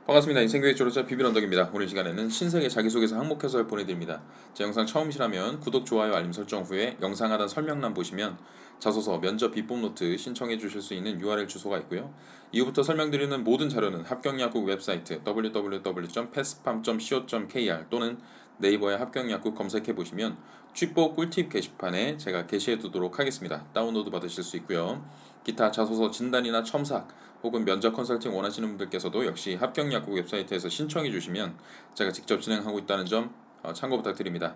반갑습니다. 인생교육 졸업자 비빌언덕입니다. 오늘 시간에는 신세계 자기소개서 항목 해설 보내드립니다. 제 영상 처음이시라면 구독, 좋아요, 알림 설정 후에 영상 하단 설명란 보시면 자소서, 면접 비법 노트 신청해 주실 수 있는 URL 주소가 있고요. 이후부터 설명드리는 모든 자료는 합격약국 웹사이트 www.pespam.co.kr 또는 네이버에 합격약국 검색해 보시면 취뽀 꿀팁 게시판에 제가 게시해 두도록 하겠습니다. 다운로드 받으실 수 있고요. 기타 자소서 진단이나 첨삭 혹은 면접 컨설팅 원하시는 분들께서도 역시 합격약국 웹사이트에서 신청해 주시면 제가 직접 진행하고 있다는 점 참고 부탁드립니다.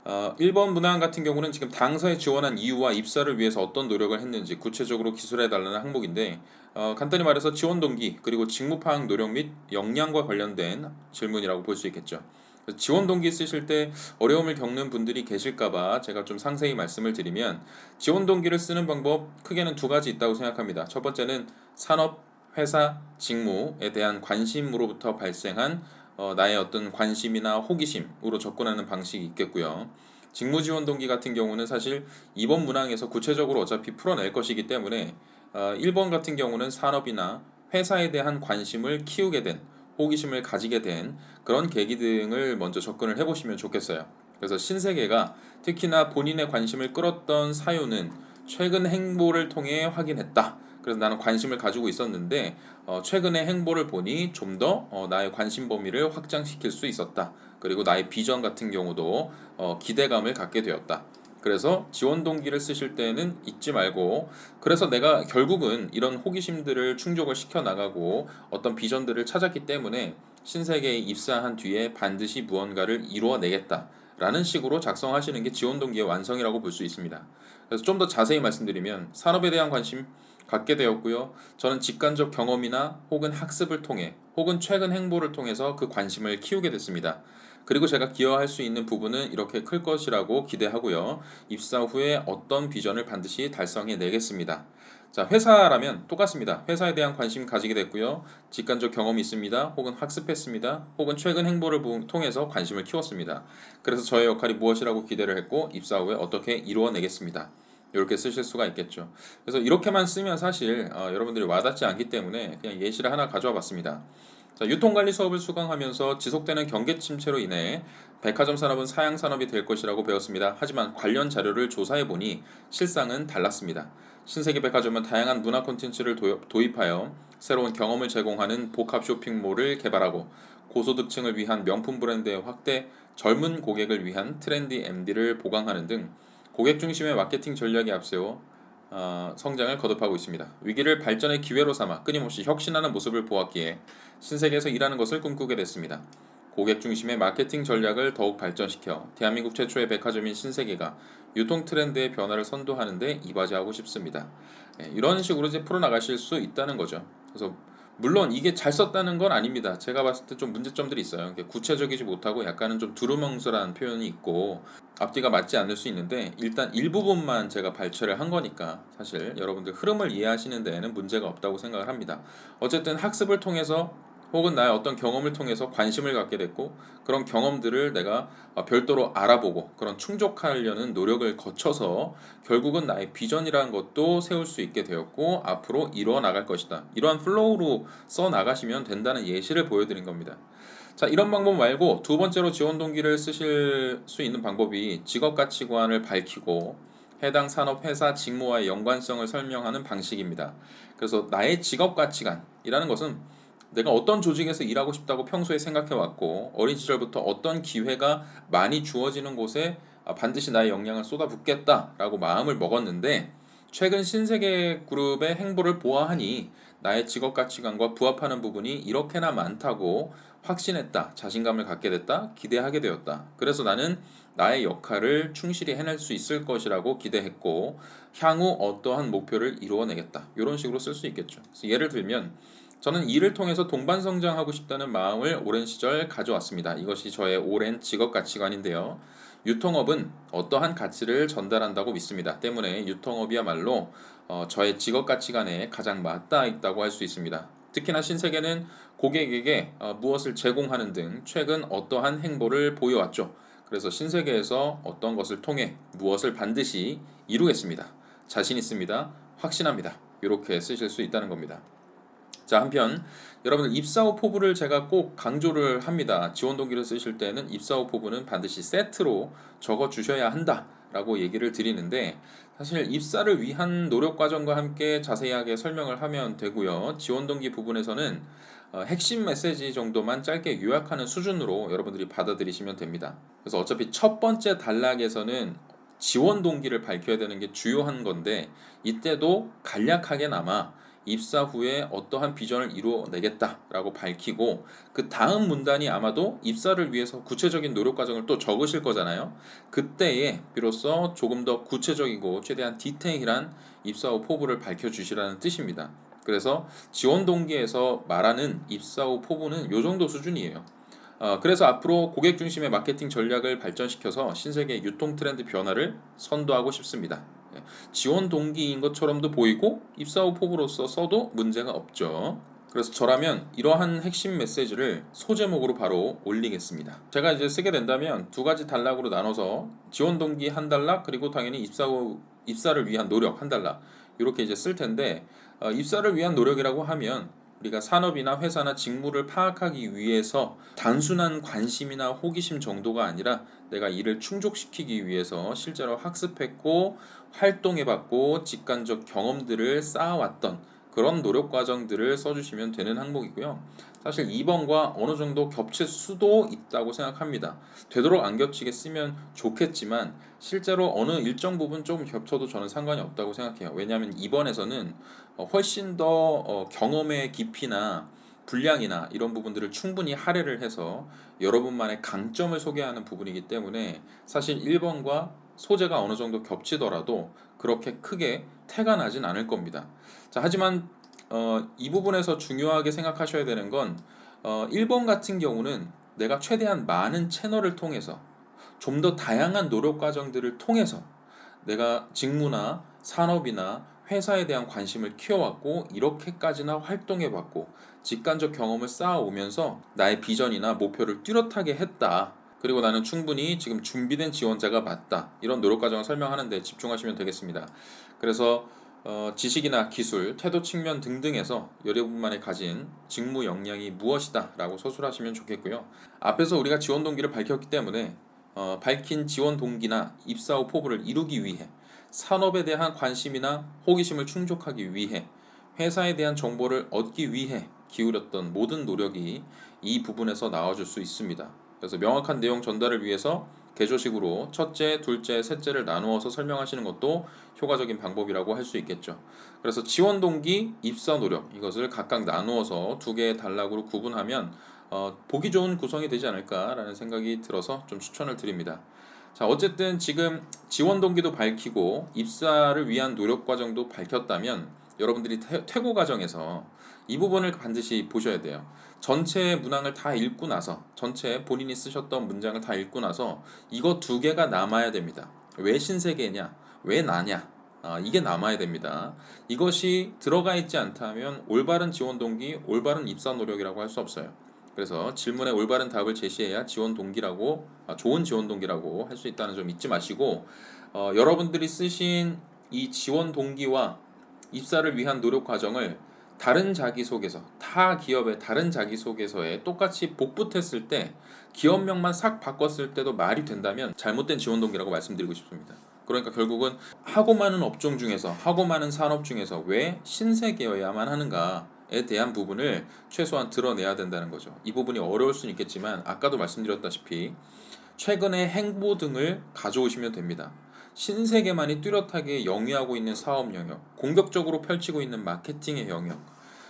1번 문항 같은 경우는 지금 당사에 지원한 이유와 입사를 위해서 어떤 노력을 했는지 구체적으로 기술해 달라는 항목인데, 간단히 말해서 지원 동기 그리고 직무 파악 노력 및 역량과 관련된 질문이라고 볼 수 있겠죠. 지원 동기 쓰실 때 어려움을 겪는 분들이 계실까봐 제가 좀 상세히 말씀을 드리면, 지원 동기를 쓰는 방법 크게는 두 가지 있다고 생각합니다. 첫 번째는 산업, 회사, 직무에 대한 관심으로부터 발생한 나의 어떤 관심이나 호기심으로 접근하는 방식이 있겠고요. 직무 지원 동기 같은 경우는 사실 이번 문항에서 구체적으로 어차피 풀어낼 것이기 때문에 1번 같은 경우는 산업이나 회사에 대한 관심을 키우게 된, 호기심을 가지게 된 그런 계기 등을 먼저 접근을 해보시면 좋겠어요. 그래서 신세계가 특히나 본인의 관심을 끌었던 사유는 최근 행보를 통해 확인했다. 그래서 나는 관심을 가지고 있었는데 최근의 행보를 보니 좀 더 나의 관심 범위를 확장시킬 수 있었다. 그리고 나의 비전 같은 경우도 기대감을 갖게 되었다. 그래서 지원 동기를 쓰실 때는 잊지 말고, 그래서 내가 결국은 이런 호기심들을 충족을 시켜 나가고 어떤 비전들을 찾았기 때문에 신세계에 입사한 뒤에 반드시 무언가를 이루어내겠다 라는 식으로 작성하시는 게 지원 동기의 완성이라고 볼 수 있습니다. 그래서 좀 더 자세히 말씀드리면, 산업에 대한 관심 갖게 되었고요. 저는 직관적 경험이나 혹은 학습을 통해 혹은 최근 행보를 통해서 그 관심을 키우게 됐습니다. 그리고 제가 기여할 수 있는 부분은 이렇게 클 것이라고 기대하고요. 입사 후에 어떤 비전을 반드시 달성해 내겠습니다. 자, 회사라면 똑같습니다. 회사에 대한 관심 가지게 됐고요. 직관적 경험이 있습니다. 혹은 학습했습니다. 혹은 최근 행보를 통해서 관심을 키웠습니다. 그래서 저의 역할이 무엇이라고 기대를 했고 입사 후에 어떻게 이루어내겠습니다. 이렇게 쓰실 수가 있겠죠. 그래서 이렇게만 쓰면 사실 여러분들이 와닿지 않기 때문에 그냥 예시를 하나 가져와 봤습니다. 자, 유통관리 수업을 수강하면서 지속되는 경계 침체로 인해 백화점 산업은 사양 산업이 될 것이라고 배웠습니다. 하지만 관련 자료를 조사해 보니 실상은 달랐습니다. 신세계 백화점은 다양한 문화 콘텐츠를 도입하여 새로운 경험을 제공하는 복합 쇼핑몰을 개발하고 고소득층을 위한 명품 브랜드의 확대, 젊은 고객을 위한 트렌디 MD를 보강하는 등 고객 중심의 마케팅 전략에 앞세워 성장을 거듭하고 있습니다. 위기를 발전의 기회로 삼아 끊임없이 혁신하는 모습을 보았기에 신세계에서 일하는 것을 꿈꾸게 됐습니다. 고객 중심의 마케팅 전략을 더욱 발전시켜 대한민국 최초의 백화점인 신세계가 유통 트렌드의 변화를 선도하는 데 이바지하고 싶습니다. 이런 식으로 이제 풀어나가실 수 있다는 거죠. 그래서 물론 이게 잘 썼다는 건 아닙니다. 제가 봤을 때 좀 문제점들이 있어요. 구체적이지 못하고 약간은 좀 두루뭉술한 표현이 있고 앞뒤가 맞지 않을 수 있는데, 일단 일부분만 제가 발췌를 한 거니까 사실 여러분들 흐름을 이해하시는 데에는 문제가 없다고 생각을 합니다. 어쨌든 학습을 통해서 혹은 나의 어떤 경험을 통해서 관심을 갖게 됐고, 그런 경험들을 내가 별도로 알아보고 그런 충족하려는 노력을 거쳐서 결국은 나의 비전이라는 것도 세울 수 있게 되었고 앞으로 이루어 나갈 것이다. 이러한 플로우로 써 나가시면 된다는 예시를 보여드린 겁니다. 자, 이런 방법 말고 두 번째로 지원 동기를 쓰실 수 있는 방법이 직업 가치관을 밝히고 해당 산업, 회사, 직무와의 연관성을 설명하는 방식입니다. 그래서 나의 직업 가치관이라는 것은 내가 어떤 조직에서 일하고 싶다고 평소에 생각해 왔고, 어린 시절부터 어떤 기회가 많이 주어지는 곳에 반드시 나의 역량을 쏟아붓겠다라고 마음을 먹었는데, 최근 신세계 그룹의 행보를 보아하니 나의 직업 가치관과 부합하는 부분이 이렇게나 많다고 확신했다, 자신감을 갖게 됐다, 기대하게 되었다. 그래서 나는 나의 역할을 충실히 해낼 수 있을 것이라고 기대했고 향후 어떠한 목표를 이루어내겠다. 이런 식으로 쓸 수 있겠죠. 그래서 예를 들면, 저는 일을 통해서 동반 성장하고 싶다는 마음을 오랜 시절 가져왔습니다. 이것이 저의 오랜 직업 가치관인데요. 유통업은 어떠한 가치를 전달한다고 믿습니다. 때문에 유통업이야말로 저의 직업 가치관에 가장 맞닿아 있다고 할 수 있습니다. 특히나 신세계는 고객에게 무엇을 제공하는 등 최근 어떠한 행보를 보여왔죠. 그래서 신세계에서 어떤 것을 통해 무엇을 반드시 이루겠습니다. 자신 있습니다. 확신합니다. 이렇게 쓰실 수 있다는 겁니다. 자, 한편 여러분들 입사 후 포부를 제가 꼭 강조를 합니다. 지원 동기를 쓰실 때는 입사 후 포부는 반드시 세트로 적어 주셔야 한다라고 얘기를 드리는데, 사실 입사를 위한 노력 과정과 함께 자세하게 설명을 하면 되고요. 지원 동기 부분에서는 핵심 메시지 정도만 짧게 요약하는 수준으로 여러분들이 받아들이시면 됩니다. 그래서 어차피 첫 번째 단락에서는 지원 동기를 밝혀야 되는 게 주요한 건데, 이때도 간략하게나마 입사 후에 어떠한 비전을 이루어내겠다라고 밝히고, 그 다음 문단이 아마도 입사를 위해서 구체적인 노력 과정을 또 적으실 거잖아요. 그때에 비로소 조금 더 구체적이고 최대한 디테일한 입사 후 포부를 밝혀주시라는 뜻입니다. 그래서 지원 동기에서 말하는 입사 후 포부는 요 정도 수준이에요. 그래서 앞으로 고객 중심의 마케팅 전략을 발전시켜서 신세계 유통 트렌드 변화를 선도하고 싶습니다. 예, 지원 동기인 것처럼도 보이고 입사 후 포부로서 써도 문제가 없죠. 그래서 저라면 이러한 핵심 메시지를 소제목으로 바로 올리겠습니다. 제가 이제 쓰게 된다면 두 가지 단락으로 나눠서 지원 동기 한 단락, 그리고 당연히 입사를 위한 노력 한 단락, 이렇게 이제 쓸 텐데, 입사를 위한 노력이라고 하면 우리가 산업이나 회사나 직무를 파악하기 위해서 단순한 관심이나 호기심 정도가 아니라 내가 이를 충족시키기 위해서 실제로 학습했고 활동해봤고 직관적 경험들을 쌓아왔던 그런 노력 과정들을 써주시면 되는 항목이고요. 사실 2번과 어느 정도 겹칠 수도 있다고 생각합니다. 되도록 안 겹치게 쓰면 좋겠지만 실제로 어느 일정 부분 좀 겹쳐도 저는 상관이 없다고 생각해요. 왜냐하면 2번에서는 훨씬 더 경험의 깊이나 분량이나 이런 부분들을 충분히 할애를 해서 여러분만의 강점을 소개하는 부분이기 때문에 사실 1번과 소재가 어느 정도 겹치더라도 그렇게 크게 태가 나진 않을 겁니다. 자, 하지만 이 부분에서 중요하게 생각하셔야 되는 건 1번 같은 경우는 내가 최대한 많은 채널을 통해서 좀 더 다양한 노력 과정들을 통해서 내가 직무나 산업이나 회사에 대한 관심을 키워왔고 이렇게까지나 활동해봤고 직관적 경험을 쌓아오면서 나의 비전이나 목표를 뚜렷하게 했다. 그리고 나는 충분히 지금 준비된 지원자가 맞다. 이런 노력 과정을 설명하는 데 집중하시면 되겠습니다. 그래서 지식이나 기술, 태도 측면 등등에서 여러분만이 가진 직무 역량이 무엇이다 라고 서술하시면 좋겠고요. 앞에서 우리가 지원 동기를 밝혔기 때문에 밝힌 지원 동기나 입사 후 포부를 이루기 위해, 산업에 대한 관심이나 호기심을 충족하기 위해, 회사에 대한 정보를 얻기 위해 기울였던 모든 노력이 이 부분에서 나와줄 수 있습니다. 그래서 명확한 내용 전달을 위해서 개조식으로 첫째, 둘째, 셋째를 나누어서 설명하시는 것도 효과적인 방법이라고 할 수 있겠죠. 그래서 지원 동기, 입사 노력, 이것을 각각 나누어서 두 개의 단락으로 구분하면 보기 좋은 구성이 되지 않을까라는 생각이 들어서 좀 추천을 드립니다. 자, 어쨌든 지금 지원 동기도 밝히고 입사를 위한 노력 과정도 밝혔다면 여러분들이 퇴고 과정에서 이 부분을 반드시 보셔야 돼요. 전체 문항을 다 읽고 나서, 전체 본인이 쓰셨던 문장을 다 읽고 나서 이거 두 개가 남아야 됩니다. 왜 신세계냐? 왜 나냐? 이게 남아야 됩니다. 이것이 들어가 있지 않다면 올바른 지원 동기, 올바른 입사 노력이라고 할 수 없어요. 그래서 질문에 올바른 답을 제시해야 지원 동기라고, 좋은 지원 동기라고 할 수 있다는 점 잊지 마시고, 여러분들이 쓰신 이 지원 동기와 입사를 위한 노력 과정을 다른 자기소개서, 타 기업의 다른 자기소개서에 똑같이 복붙했을 때 기업명만 싹 바꿨을 때도 말이 된다면 잘못된 지원 동기라고 말씀드리고 싶습니다. 그러니까 결국은 하고 많은 업종 중에서, 하고 많은 산업 중에서 왜 신세계여야만 하는가에 대한 부분을 최소한 드러내야 된다는 거죠. 이 부분이 어려울 수는 있겠지만 아까도 말씀드렸다시피 최근의 행보 등을 가져오시면 됩니다. 신세계만이 뚜렷하게 영위하고 있는 사업 영역, 공격적으로 펼치고 있는 마케팅의 영역,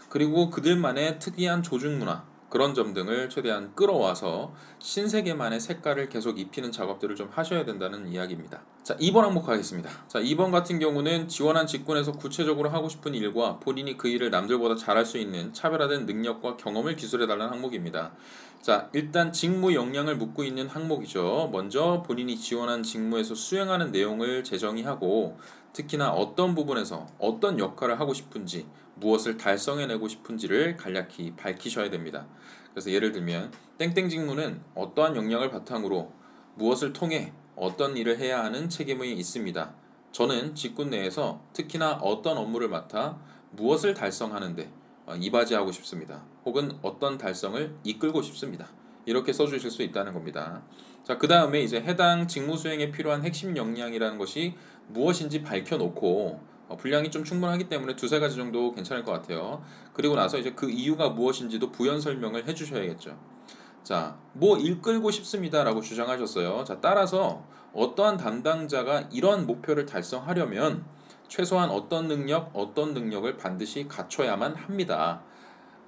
그리고 그들만의 특이한 조직 문화, 그런 점 등을 최대한 끌어와서 신세계만의 색깔을 계속 입히는 작업들을 좀 하셔야 된다는 이야기입니다. 자, 2번 항목 하겠습니다. 자, 2번 같은 경우는 지원한 직군에서 구체적으로 하고 싶은 일과 본인이 그 일을 남들보다 잘할 수 있는 차별화된 능력과 경험을 기술해달라는 항목입니다. 자, 일단 직무 역량을 묻고 있는 항목이죠. 먼저 본인이 지원한 직무에서 수행하는 내용을 재정의하고, 특히나 어떤 부분에서 어떤 역할을 하고 싶은지, 무엇을 달성해내고 싶은지를 간략히 밝히셔야 됩니다. 그래서 예를 들면 땡땡 직무는 어떠한 역량을 바탕으로 무엇을 통해 어떤 일을 해야 하는 책임이 있습니다. 저는 직군 내에서 특히나 어떤 업무를 맡아 무엇을 달성하는데 이바지하고 싶습니다. 혹은 어떤 달성을 이끌고 싶습니다. 이렇게 써주실 수 있다는 겁니다. 자, 그 다음에 이제 해당 직무 수행에 필요한 핵심 역량이라는 것이 무엇인지 밝혀놓고 분량이 좀 충분하기 때문에 두세 가지 정도 괜찮을 것 같아요. 그리고 나서 이제 그 이유가 무엇인지도 부연 설명을 해주셔야겠죠. 자, 뭐 이끌고 싶습니다라고 주장하셨어요. 자, 따라서 어떠한 담당자가 이런 목표를 달성하려면 최소한 어떤 능력을 반드시 갖춰야만 합니다.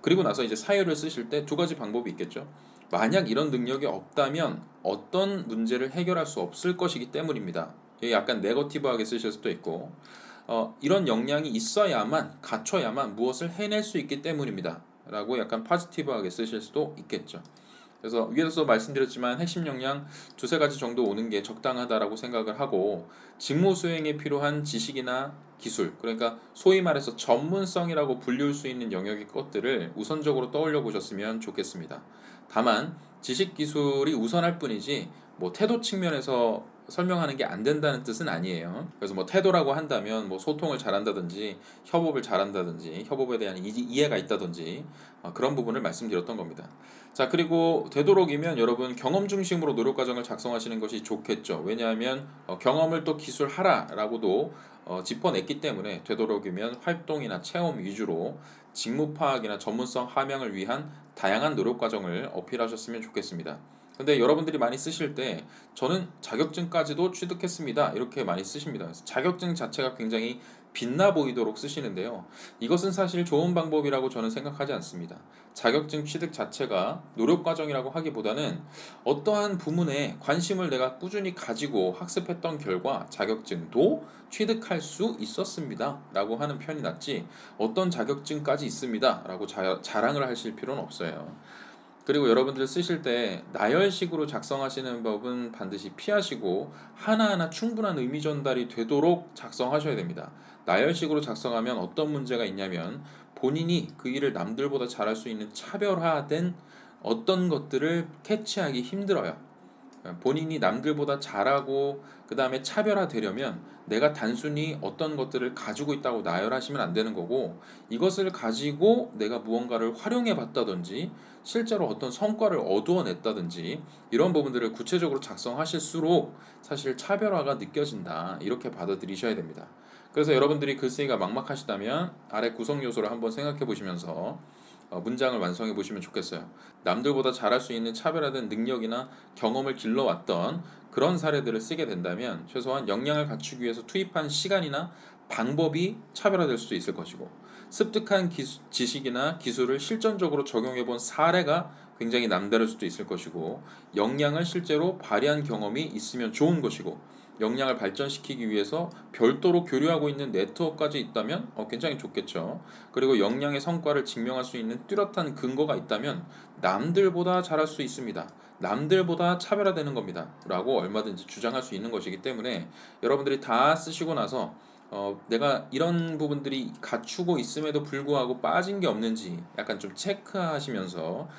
그리고 나서 이제 사유를 쓰실 때 두 가지 방법이 있겠죠. 만약 이런 능력이 없다면 어떤 문제를 해결할 수 없을 것이기 때문입니다. 약간 네거티브하게 쓰실 수도 있고, 이런 역량이 있어야만, 갖춰야만 무엇을 해낼 수 있기 때문입니다. 라고 약간 포지티브하게 쓰실 수도 있겠죠. 그래서 위에서 말씀드렸지만 핵심 역량 두세 가지 정도 오는 게 적당하다라고 생각을 하고, 직무 수행에 필요한 지식이나 기술, 그러니까 소위 말해서 전문성이라고 불릴 수 있는 영역의 것들을 우선적으로 떠올려 보셨으면 좋겠습니다. 다만 지식 기술이 우선할 뿐이지 뭐 태도 측면에서 설명하는 게 안 된다는 뜻은 아니에요. 그래서 뭐 태도라고 한다면 뭐 소통을 잘한다든지 협업을 잘한다든지 협업에 대한 이해가 있다든지 그런 부분을 말씀드렸던 겁니다. 자, 그리고 되도록이면 여러분 경험 중심으로 노력 과정을 작성하시는 것이 좋겠죠. 왜냐하면 경험을 또 기술하라라고도 짚어냈기 때문에 되도록이면 활동이나 체험 위주로 직무 파악이나 전문성 함양을 위한 다양한 노력 과정을 어필하셨으면 좋겠습니다. 근데 여러분들이 많이 쓰실 때 저는 자격증까지도 취득했습니다. 이렇게 많이 쓰십니다. 그래서 자격증 자체가 굉장히 빛나 보이도록 쓰시는데요. 이것은 사실 좋은 방법이라고 저는 생각하지 않습니다. 자격증 취득 자체가 노력 과정이라고 하기보다는 어떠한 부문에 관심을 내가 꾸준히 가지고 학습했던 결과 자격증도 취득할 수 있었습니다. 라고 하는 편이 낫지 어떤 자격증까지 있습니다. 라고 자랑을 하실 필요는 없어요. 그리고 여러분들 쓰실 때 나열식으로 작성하시는 법은 반드시 피하시고 하나하나 충분한 의미 전달이 되도록 작성하셔야 됩니다. 나열식으로 작성하면 어떤 문제가 있냐면 본인이 그 일을 남들보다 잘할 수 있는 차별화된 어떤 것들을 캐치하기 힘들어요. 본인이 남들보다 잘하고 그 다음에 차별화되려면 내가 단순히 어떤 것들을 가지고 있다고 나열하시면 안 되는 거고, 이것을 가지고 내가 무언가를 활용해 봤다든지 실제로 어떤 성과를 얻어냈다든지 이런 부분들을 구체적으로 작성하실수록 사실 차별화가 느껴진다, 이렇게 받아들이셔야 됩니다. 그래서 여러분들이 글쓰기가 막막하시다면 아래 구성 요소를 한번 생각해 보시면서 문장을 완성해 보시면 좋겠어요. 남들보다 잘할 수 있는 차별화된 능력이나 경험을 길러왔던 그런 사례들을 쓰게 된다면 최소한 역량을 갖추기 위해서 투입한 시간이나 방법이 차별화될 수도 있을 것이고, 습득한 지식이나 기술을 실전적으로 적용해 본 사례가 굉장히 남다를 수도 있을 것이고, 역량을 실제로 발휘한 경험이 있으면 좋은 것이고, 역량을 발전시키기 위해서 별도로 교류하고 있는 네트워크까지 있다면 굉장히 좋겠죠. 그리고 역량의 성과를 증명할 수 있는 뚜렷한 근거가 있다면 남들보다 잘할 수 있습니다. 남들보다 차별화되는 겁니다. 라고 얼마든지 주장할 수 있는 것이기 때문에 여러분들이 다 쓰시고 나서 내가 이런 부분들이 갖추고 있음에도 불구하고 빠진 게 없는지 약간 좀 체크하시면서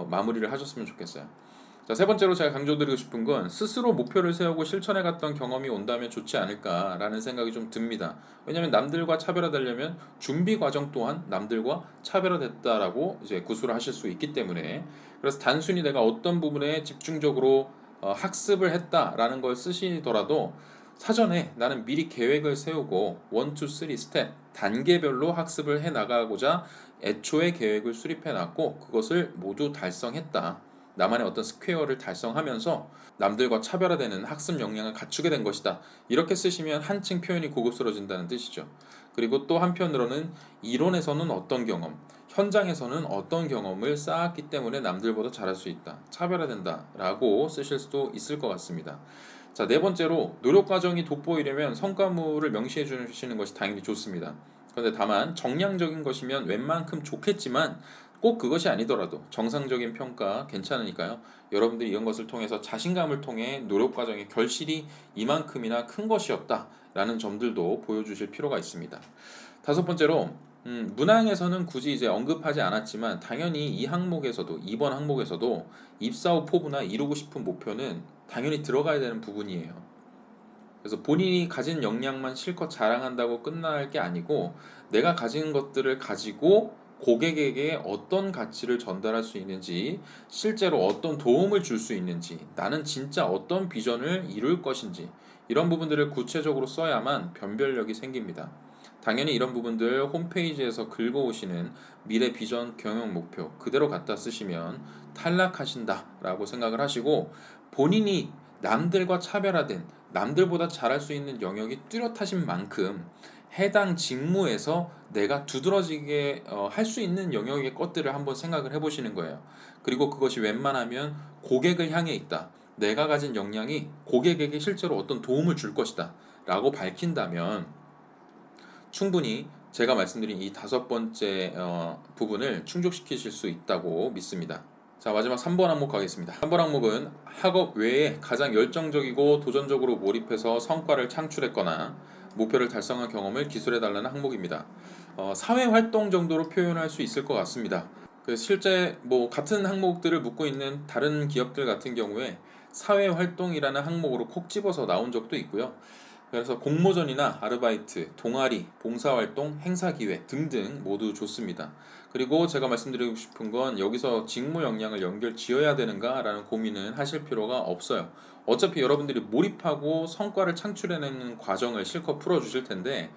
마무리를 하셨으면 좋겠어요. 자, 세 번째로 제가 강조드리고 싶은 건 스스로 목표를 세우고 실천해 갔던 경험이 온다면 좋지 않을까라는 생각이 좀 듭니다. 왜냐하면 남들과 차별화되려면 준비 과정 또한 남들과 차별화됐다라고 이제 구술을 하실 수 있기 때문에, 그래서 단순히 내가 어떤 부분에 집중적으로 학습을 했다라는 걸 쓰시더라도 사전에 나는 미리 계획을 세우고 1, 2, 3 스텝 단계별로 학습을 해 나가고자 애초에 계획을 수립해 놨고 그것을 모두 달성했다. 나만의 어떤 스퀘어를 달성하면서 남들과 차별화되는 학습 역량을 갖추게 된 것이다. 이렇게 쓰시면 한층 표현이 고급스러워진다는 뜻이죠. 그리고 또 한편으로는 이론에서는 어떤 경험, 현장에서는 어떤 경험을 쌓았기 때문에 남들보다 잘할 수 있다, 차별화된다 라고 쓰실 수도 있을 것 같습니다. 자, 네 번째로 노력 과정이 돋보이려면 성과물을 명시해 주시는 것이 당연히 좋습니다. 그런데 다만 정량적인 것이면 웬만큼 좋겠지만 꼭 그것이 아니더라도 정상적인 평가 괜찮으니까요. 여러분들이 이런 것을 통해서 자신감을 통해 노력 과정의 결실이 이만큼이나 큰 것이었다라는 점들도 보여주실 필요가 있습니다. 다섯 번째로 문항에서는 굳이 이제 언급하지 않았지만 당연히 이 항목에서도, 이번 항목에서도 입사 후 포부나 이루고 싶은 목표는 당연히 들어가야 되는 부분이에요. 그래서 본인이 가진 역량만 실컷 자랑한다고 끝날 게 아니고 내가 가진 것들을 가지고 고객에게 어떤 가치를 전달할 수 있는지, 실제로 어떤 도움을 줄 수 있는지, 나는 진짜 어떤 비전을 이룰 것인지, 이런 부분들을 구체적으로 써야만 변별력이 생깁니다. 당연히 이런 부분들 홈페이지에서 긁어오시는 미래 비전 경영 목표 그대로 갖다 쓰시면 탈락하신다라고 생각을 하시고, 본인이 남들과 차별화된, 남들보다 잘할 수 있는 영역이 뚜렷하신 만큼 해당 직무에서 내가 두드러지게 할 수 있는 영역의 것들을 한번 생각을 해보시는 거예요. 그리고 그것이 웬만하면 고객을 향해 있다. 내가 가진 역량이 고객에게 실제로 어떤 도움을 줄 것이다. 라고 밝힌다면 충분히 제가 말씀드린 이 다섯 번째 부분을 충족시키실 수 있다고 믿습니다. 자, 마지막 3번 항목 가겠습니다. 3번 항목은 학업 외에 가장 열정적이고 도전적으로 몰입해서 성과를 창출했거나 목표를 달성한 경험을 기술해달라는 항목입니다. 사회활동 정도로 표현할 수 있을 것 같습니다. 실제 같은 항목들을 묻고 있는 다른 기업들 같은 경우에 사회활동이라는 항목으로 콕 집어서 나온 적도 있고요. 그래서 공모전이나 아르바이트, 동아리, 봉사활동, 행사기획 등등 모두 좋습니다. 그리고 제가 말씀드리고 싶은 건 여기서 직무 역량을 연결 지어야 되는가 라는 고민은 하실 필요가 없어요. 어차피 여러분들이 몰입하고 성과를 창출해내는 과정을 실컷 풀어주실 텐데,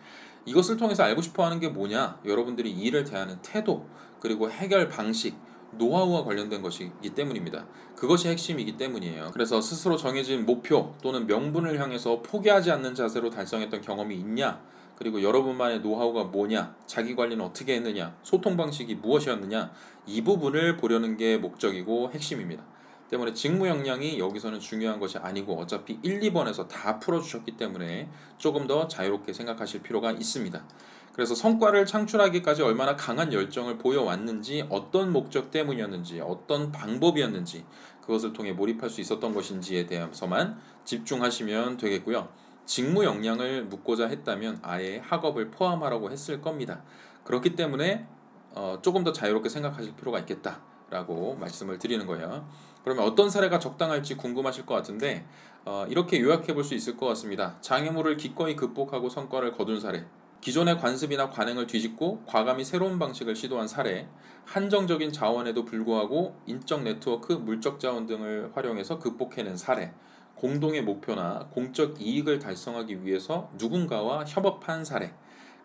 이것을 통해서 알고 싶어 하는 게 뭐냐? 여러분들이 일을 대하는 태도, 그리고 해결 방식, 노하우와 관련된 것이기 때문입니다. 그것이 핵심이기 때문이에요. 그래서 스스로 정해진 목표 또는 명분을 향해서 포기하지 않는 자세로 달성했던 경험이 있냐? 그리고 여러분만의 노하우가 뭐냐? 자기 관리는 어떻게 했느냐? 소통 방식이 무엇이었느냐? 이 부분을 보려는 게 목적이고 핵심입니다. 때문에 직무 역량이 여기서는 중요한 것이 아니고 어차피 1, 2번에서 다 풀어주셨기 때문에 조금 더 자유롭게 생각하실 필요가 있습니다. 그래서 성과를 창출하기까지 얼마나 강한 열정을 보여왔는지, 어떤 목적 때문이었는지, 어떤 방법이었는지, 그것을 통해 몰입할 수 있었던 것인지에 대해서만 집중하시면 되겠고요. 직무 역량을 묻고자 했다면 아예 학업을 포함하라고 했을 겁니다. 그렇기 때문에 조금 더 자유롭게 생각하실 필요가 있겠다라고 말씀을 드리는 거예요. 그러면 어떤 사례가 적당할지 궁금하실 것 같은데 이렇게 요약해 볼 수 있을 것 같습니다. 장애물을 기꺼이 극복하고 성과를 거둔 사례, 기존의 관습이나 관행을 뒤집고 과감히 새로운 방식을 시도한 사례, 한정적인 자원에도 불구하고 인적 네트워크, 물적 자원 등을 활용해서 극복해낸 사례, 공동의 목표나 공적 이익을 달성하기 위해서 누군가와 협업한 사례,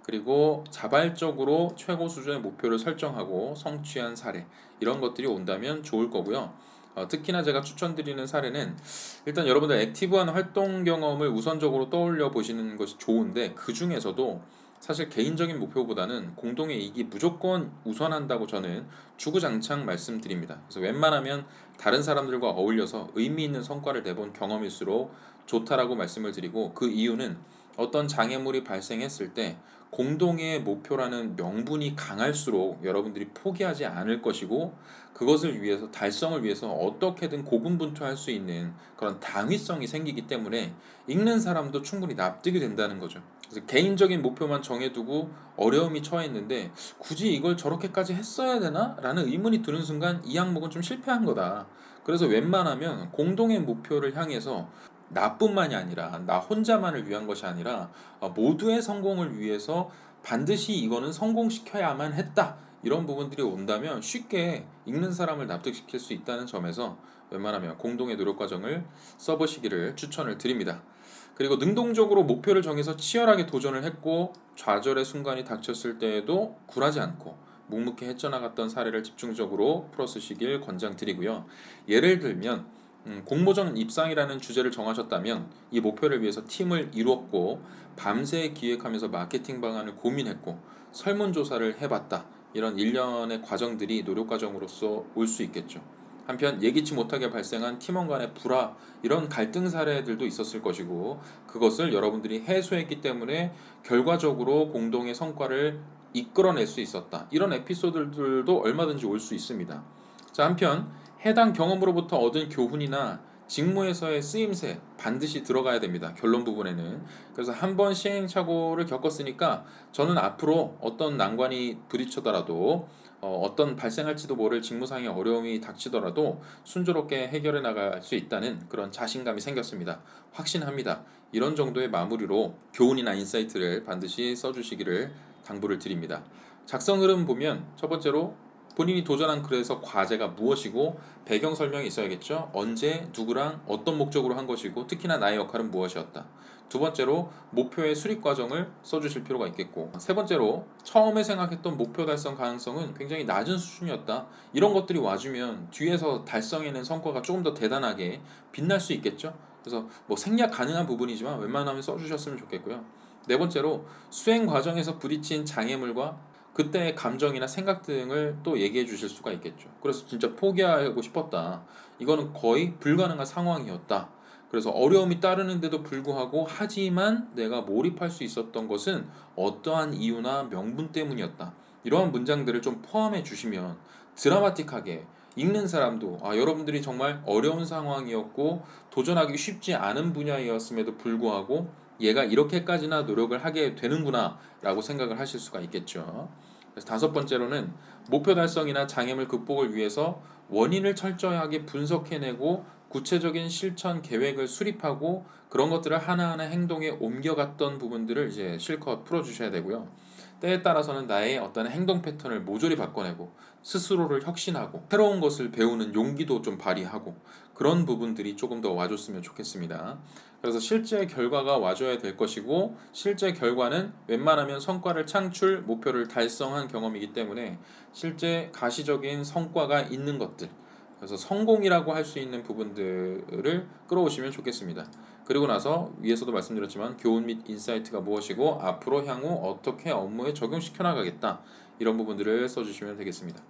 그리고 자발적으로 최고 수준의 목표를 설정하고 성취한 사례, 이런 것들이 온다면 좋을 거고요. 특히나 제가 추천드리는 사례는 일단 여러분들 액티브한 활동 경험을 우선적으로 떠올려 보시는 것이 좋은데, 그 중에서도 사실 개인적인 목표보다는 공동의 이익이 무조건 우선한다고 저는 주구장창 말씀드립니다. 그래서 웬만하면 다른 사람들과 어울려서 의미 있는 성과를 내본 경험일수록 좋다라고 말씀을 드리고, 그 이유는 어떤 장애물이 발생했을 때 공동의 목표라는 명분이 강할수록 여러분들이 포기하지 않을 것이고, 그것을 위해서 달성을 위해서 어떻게든 고군분투할 수 있는 그런 당위성이 생기기 때문에 읽는 사람도 충분히 납득이 된다는 거죠. 그래서 개인적인 목표만 정해두고 어려움이 처했는데 굳이 이걸 저렇게까지 했어야 되나? 라는 의문이 드는 순간 이 항목은 좀 실패한 거다. 그래서 웬만하면 공동의 목표를 향해서 나뿐만이 아니라 나 혼자만을 위한 것이 아니라 모두의 성공을 위해서 반드시 이거는 성공시켜야만 했다, 이런 부분들이 온다면 쉽게 읽는 사람을 납득시킬 수 있다는 점에서 웬만하면 공동의 노력 과정을 써보시기를 추천을 드립니다. 그리고 능동적으로 목표를 정해서 치열하게 도전을 했고 좌절의 순간이 닥쳤을 때에도 굴하지 않고 묵묵히 헤쳐나갔던 사례를 집중적으로 풀어쓰시길 권장드리고요. 예를 들면 공모전 입상이라는 주제를 정하셨다면 이 목표를 위해서 팀을 이루었고 밤새 기획하면서 마케팅 방안을 고민했고 설문조사를 해봤다, 이런 일련의 과정들이 노력 과정으로서 올 수 있겠죠. 한편 예기치 못하게 발생한 팀원 간의 불화, 이런 갈등 사례들도 있었을 것이고 그것을 여러분들이 해소했기 때문에 결과적으로 공동의 성과를 이끌어낼 수 있었다, 이런 에피소드들도 얼마든지 올 수 있습니다. 자, 한편 해당 경험으로부터 얻은 교훈이나 직무에서의 쓰임새 반드시 들어가야 됩니다. 결론 부분에는. 그래서 한번 시행착오를 겪었으니까 저는 앞으로 어떤 난관이 부딪혀더라도 어떤 발생할지도 모를 직무상의 어려움이 닥치더라도 순조롭게 해결해 나갈 수 있다는 그런 자신감이 생겼습니다. 확신합니다. 이런 정도의 마무리로 교훈이나 인사이트를 반드시 써주시기를 당부를 드립니다. 작성 흐름 보면 첫 번째로 본인이 도전한 글에서 과제가 무엇이고 배경 설명이 있어야겠죠. 언제, 누구랑, 어떤 목적으로 한 것이고 특히나 나의 역할은 무엇이었다. 두 번째로 목표의 수립 과정을 써주실 필요가 있겠고, 세 번째로 처음에 생각했던 목표 달성 가능성은 굉장히 낮은 수준이었다. 이런 것들이 와주면 뒤에서 달성해낸 성과가 조금 더 대단하게 빛날 수 있겠죠. 그래서 뭐 생략 가능한 부분이지만 웬만하면 써주셨으면 좋겠고요. 네 번째로 수행 과정에서 부딪힌 장애물과 그때의 감정이나 생각 등을 또 얘기해 주실 수가 있겠죠. 그래서 진짜 포기하고 싶었다. 이거는 거의 불가능한 상황이었다. 그래서 어려움이 따르는데도 불구하고 하지만 내가 몰입할 수 있었던 것은 어떠한 이유나 명분 때문이었다. 이러한 문장들을 좀 포함해 주시면 드라마틱하게 읽는 사람도 여러분들이 정말 어려운 상황이었고 도전하기 쉽지 않은 분야였음에도 불구하고 얘가 이렇게까지나 노력을 하게 되는구나 라고 생각을 하실 수가 있겠죠. 그래서 다섯 번째로는 목표 달성이나 장애물 극복을 위해서 원인을 철저하게 분석해내고 구체적인 실천 계획을 수립하고 그런 것들을 하나하나 행동에 옮겨갔던 부분들을 이제 실컷 풀어주셔야 되고요. 때에 따라서는 나의 어떤 행동 패턴을 모조리 바꿔내고 스스로를 혁신하고 새로운 것을 배우는 용기도 좀 발휘하고 그런 부분들이 조금 더 와줬으면 좋겠습니다. 그래서 실제 결과가 와줘야 될 것이고 실제 결과는 웬만하면 성과를 창출, 목표를 달성한 경험이기 때문에 실제 가시적인 성과가 있는 것들, 그래서 성공이라고 할 수 있는 부분들을 끌어오시면 좋겠습니다. 그리고 나서 위에서도 말씀드렸지만 교훈 및 인사이트가 무엇이고 앞으로 향후 어떻게 업무에 적용시켜 나가겠다, 이런 부분들을 써주시면 되겠습니다.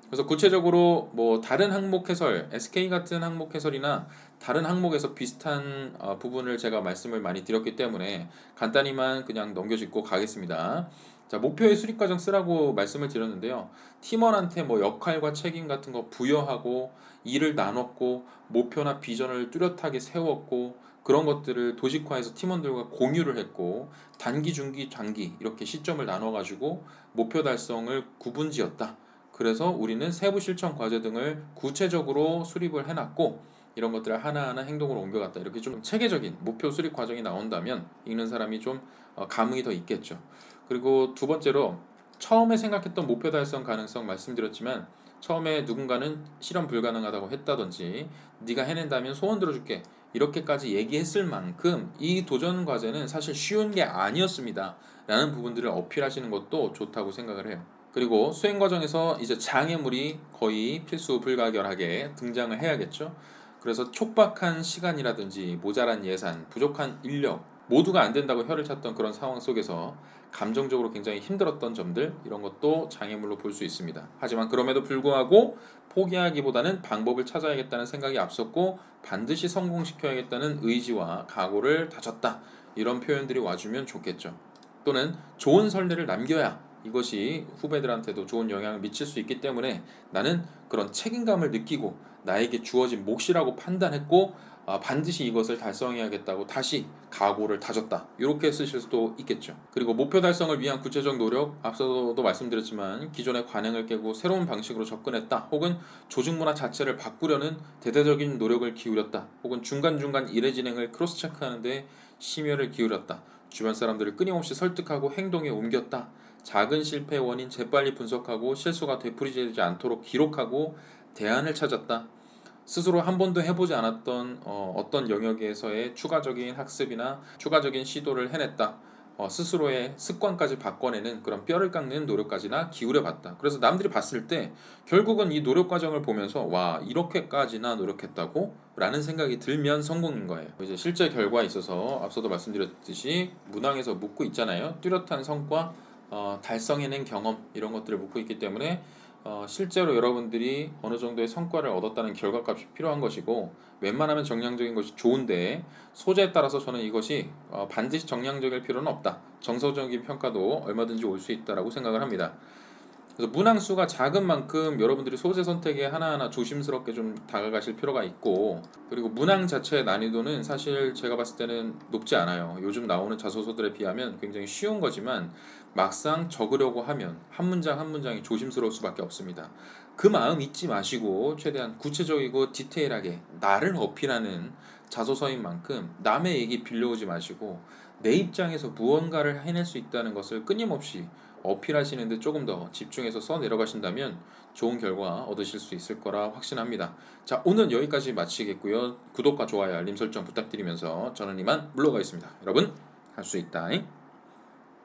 그래서 구체적으로 뭐 다른 항목 해설, SK 같은 항목 해설이나 다른 항목에서 비슷한 부분을 제가 말씀을 많이 드렸기 때문에 간단히만 그냥 넘겨짚고 가겠습니다. 자, 목표의 수립 과정 쓰라고 말씀을 드렸는데요. 팀원한테 뭐 역할과 책임 같은 거 부여하고 일을 나눴고 목표나 비전을 뚜렷하게 세웠고 그런 것들을 도식화해서 팀원들과 공유를 했고 단기, 중기, 장기 이렇게 시점을 나눠가지고 목표 달성을 구분지었다. 그래서 우리는 세부 실천 과제 등을 구체적으로 수립을 해놨고 이런 것들을 하나하나 행동으로 옮겨갔다. 이렇게 좀 체계적인 목표 수립 과정이 나온다면 읽는 사람이 좀 감흥이 더 있겠죠. 그리고 두 번째로 처음에 생각했던 목표 달성 가능성 말씀드렸지만 처음에 누군가는 실현 불가능하다고 했다든지 네가 해낸다면 소원 들어줄게 이렇게까지 얘기했을 만큼 이 도전 과제는 사실 쉬운 게 아니었습니다 라는 부분들을 어필하시는 것도 좋다고 생각을 해요. 그리고 수행 과정에서 이제 장애물이 거의 필수 불가결하게 등장을 해야겠죠. 그래서 촉박한 시간이라든지 모자란 예산, 부족한 인력 모두가 안 된다고 혀를 찼던 그런 상황 속에서 감정적으로 굉장히 힘들었던 점들, 이런 것도 장애물로 볼 수 있습니다. 하지만 그럼에도 불구하고 포기하기보다는 방법을 찾아야겠다는 생각이 앞섰고 반드시 성공시켜야겠다는 의지와 각오를 다졌다. 이런 표현들이 와주면 좋겠죠. 또는 좋은 선례를 남겨야 이것이 후배들한테도 좋은 영향을 미칠 수 있기 때문에 나는 그런 책임감을 느끼고 나에게 주어진 몫이라고 판단했고 반드시 이것을 달성해야겠다고 다시 각오를 다졌다. 이렇게 쓰실 수도 있겠죠. 그리고 목표 달성을 위한 구체적 노력, 앞서도 말씀드렸지만 기존의 관행을 깨고 새로운 방식으로 접근했다. 혹은 조직 문화 자체를 바꾸려는 대대적인 노력을 기울였다. 혹은 중간중간 일의 진행을 크로스 체크하는 데 심혈을 기울였다. 주변 사람들을 끊임없이 설득하고 행동에 옮겼다. 작은 실패 원인 재빨리 분석하고 실수가 되풀이되지 않도록 기록하고 대안을 찾았다. 스스로 한 번도 해보지 않았던 어떤 영역에서의 추가적인 학습이나 추가적인 시도를 해냈다. 스스로의 습관까지 바꿔내는 그런 뼈를 깎는 노력까지나 기울여봤다. 그래서 남들이 봤을 때 결국은 이 노력 과정을 보면서 와, 이렇게까지나 노력했다고? 라는 생각이 들면 성공인 거예요. 이제 실제 결과에 있어서 앞서도 말씀드렸듯이 문항에서 묻고 있잖아요. 뚜렷한 성과, 달성해낸 경험, 이런 것들을 묻고 있기 때문에 실제로 여러분들이 어느 정도의 성과를 얻었다는 결과값이 필요한 것이고 웬만하면 정량적인 것이 좋은데 소재에 따라서 저는 이것이 반드시 정량적일 필요는 없다. 정서적인 평가도 얼마든지 올 수 있다라고 생각을 합니다. 그래서 문항수가 작은 만큼 여러분들이 소재 선택에 하나하나 조심스럽게 좀 다가가실 필요가 있고, 그리고 문항 자체의 난이도는 사실 제가 봤을 때는 높지 않아요. 요즘 나오는 자소서들에 비하면 굉장히 쉬운 거지만 막상 적으려고 하면 한 문장 한 문장이 조심스러울 수밖에 없습니다. 그 마음 잊지 마시고 최대한 구체적이고 디테일하게 나를 어필하는 자소서인 만큼 남의 얘기 빌려오지 마시고 내 입장에서 무언가를 해낼 수 있다는 것을 끊임없이 어필하시는데 조금 더 집중해서 써 내려가신다면 좋은 결과 얻으실 수 있을 거라 확신합니다. 자, 오늘 여기까지 마치겠고요. 구독과 좋아요, 알림 설정 부탁드리면서 저는 이만 물러가겠습니다. 여러분, 할 수 있다.